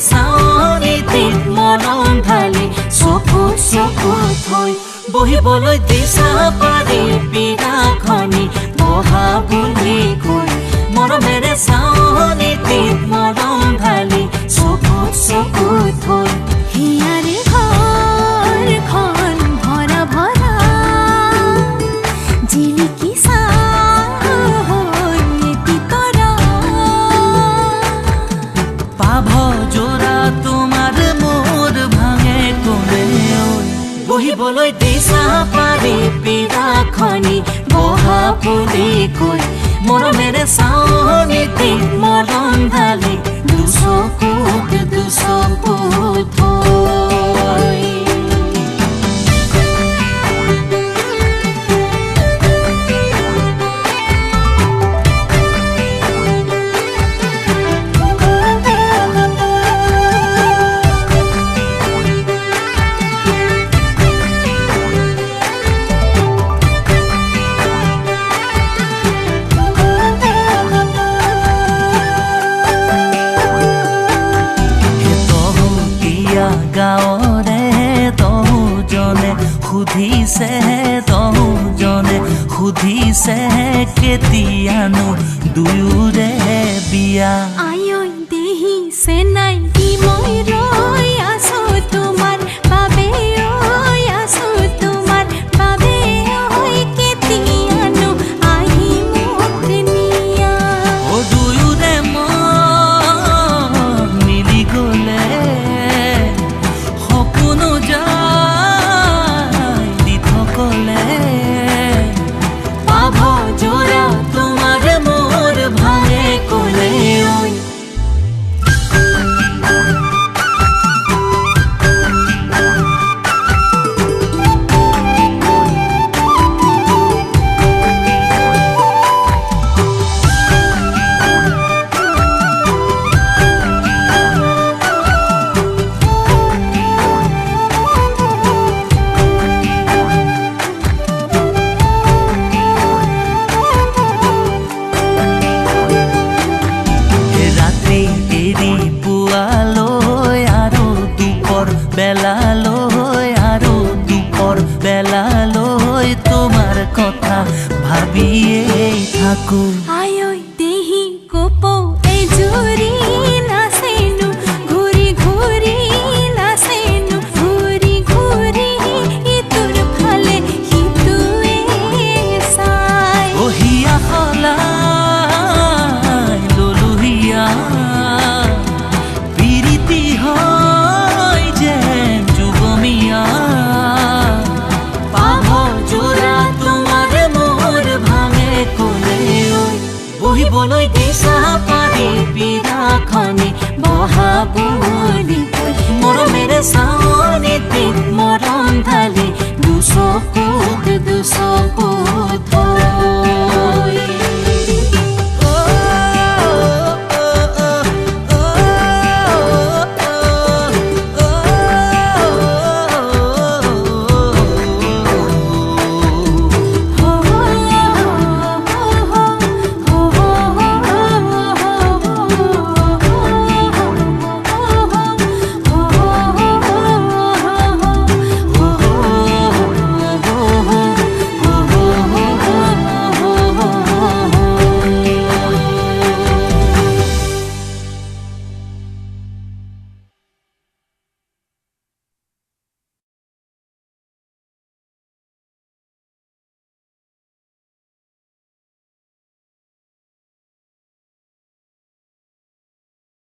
চাৱনিত মৰম ঢালি চকুত চকুত থৈ বহিবলৈ দিছা পাৰি বিৰাখনি বহা বুলি কৈ মৰমেৰে চাৱনিত মৰম ঢালি চকুত চকুত থৈ হিয়াৰে ঘৰখন ভৰা ভৰা জিলিকি পাভ জোৰা তোমাৰ মোৰ ভাঙে কোনে বহিবলৈ দিছা পাৰি বিৰাখনি বহা বুলি কৈ মৰমেৰে চাৱনিত মৰম ঢালি দুচকুত দুচকুত থৈ গাঁৱৰে তহুজনে সুধিছে কেতিয়ানো দুয়োৰে বিয়া আয়ৈ দেহিছে নাই কি মই ৰৈ আছো তোমাৰ বাবে ঐ আছো তোমাৰ বাবে ঐ কেতিয়ানো আহি মোক নিয়া ও দুয়োৰে মন মিলি গ'লে সপোনো যায় দি থকলে পাভ জোৰা তোমাৰ মোৰ ভাঙে ক'লে ঐ বেলালৈ তোমাৰ কথা ভাবিয়েই থাকো আয়ৈ দেহি কপৌ এজুৰি নাচেনো ঘূৰি ঘূৰি নাচেনো ঘূৰি ঘূৰি ইটোৰ ফালে সিটোৱে চাই হিয়া সলাই ললো হিয়া প্ৰীতি হয় যেন যুগমীয়া বহিবলৈ দিছা পাৰি বিৰাখনি বহা বুলি কৈ মৰমেৰে চাৱনিত মৰম ঢালি দুচকুত দুচকুত